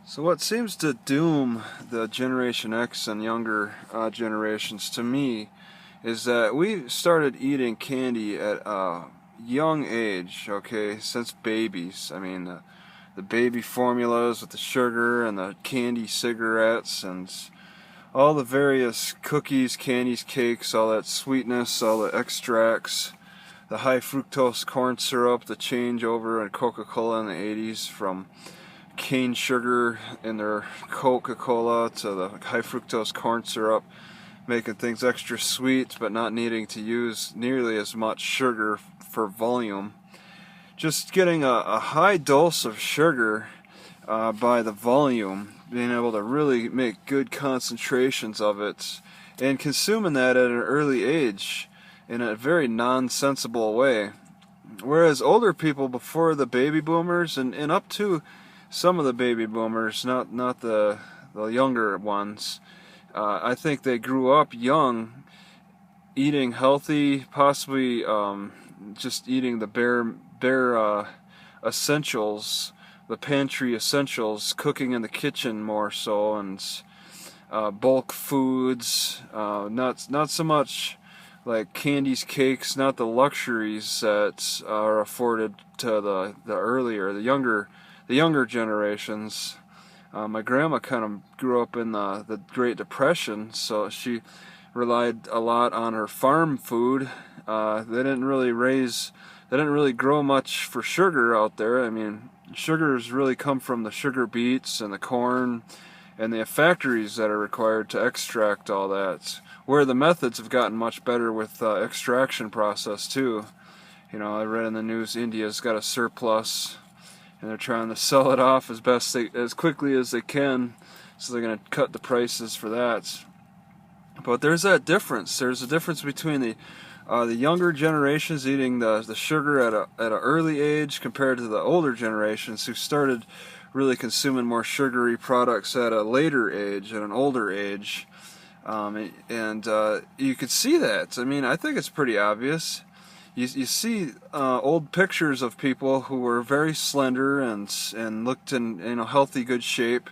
So what seems to doom the Generation X and younger generations to me is that we started eating candy at a young age, okay, since babies. I mean, the baby formulas with the sugar and the candy cigarettes and all the various cookies, candies, cakes, all that sweetness, all the extracts, the high fructose corn syrup, the changeover in Coca-Cola in the 80s from cane sugar in their Coca-Cola to the high fructose corn syrup, making things extra sweet but not needing to use nearly as much sugar for volume. Just getting a high dose of sugar by the volume, being able to really make good concentrations of it, and consuming that at an early age in a very nonsensible way. Whereas older people before the baby boomers and up to some of the baby boomers, not the younger ones, I think they grew up young, eating healthy, possibly just eating the bare essentials, the pantry essentials, cooking in the kitchen more so, and bulk foods, not so much like candies, cakes, not the luxuries that are afforded to the younger generations. My grandma kind of grew up in the Great Depression, so she relied a lot on her farm food. They didn't really grow much for sugar out there. I mean, sugars really come from the sugar beets and the corn and the factories that are required to extract all that. Where the methods have gotten much better with extraction process too. You know, I read in the news India's got a surplus, and they're trying to sell it off as quickly as they can, so they're going to cut the prices for that. But there's that difference. There's a difference between the younger generations eating the sugar at an early age compared to the older generations who started really consuming more sugary products at a later age, at an older age. And you could see that. I mean, I think it's pretty obvious. You see old pictures of people who were very slender and looked in healthy, good shape,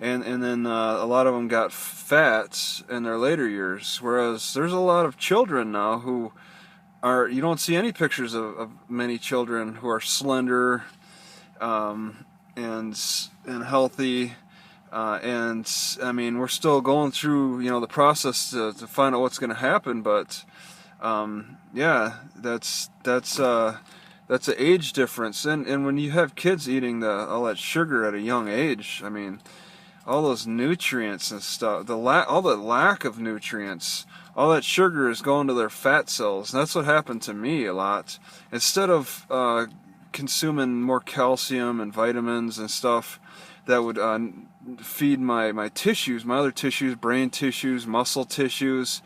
and then a lot of them got fat in their later years. Whereas there's a lot of children now who you don't see any pictures of many children who are slender and healthy. And I mean, we're still going through the process to find out what's going to happen, but yeah, that's an age difference, and when you have kids eating all that sugar at a young age, I mean, all those nutrients and stuff, all the lack of nutrients, all that sugar is going to their fat cells, and that's what happened to me a lot. Instead of consuming more calcium and vitamins and stuff that would feed my tissues, my other tissues, brain tissues, muscle tissues,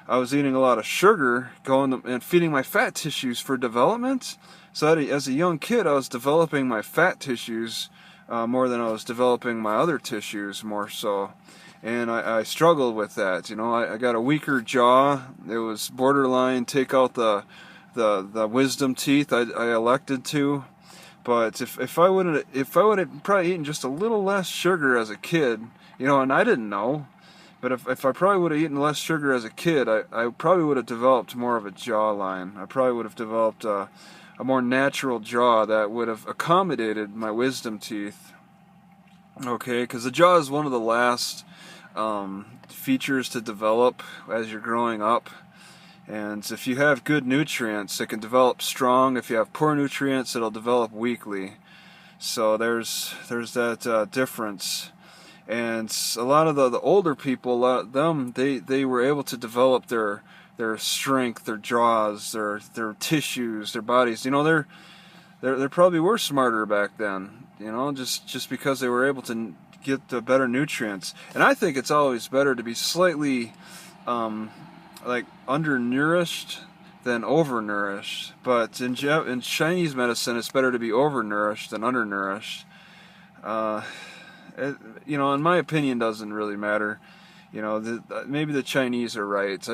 I was eating a lot of sugar, and feeding my fat tissues for development. So as a young kid, I was developing my fat tissues more than I was developing my other tissues more so. And I struggled with that. I got a weaker jaw. It was borderline take out the wisdom teeth. I elected to. But if I would have probably eaten just a little less sugar as a kid, and I didn't know, but if I probably would have eaten less sugar as a kid, I probably would have developed more of a jawline. I probably would have developed a more natural jaw that would have accommodated my wisdom teeth. Okay, because the jaw is one of the last features to develop as you're growing up. And if you have good nutrients, it can develop strong. If you have poor nutrients, it'll develop weakly. So there's that difference. And a lot of the older people, they were able to develop their strength, their jaws, their tissues, their bodies. They probably were smarter back then. Just because they were able to get the better nutrients. And I think it's always better to be slightly like undernourished than overnourished. But in Chinese medicine, it's better to be overnourished than undernourished. In my opinion, doesn't really matter. Maybe the Chinese are right.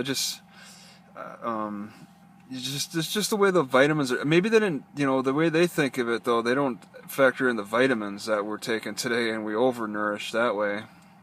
it's just the way the vitamins are. Maybe they didn't, the way they think of it though, they don't factor in the vitamins that we're taking today, and we overnourish that way.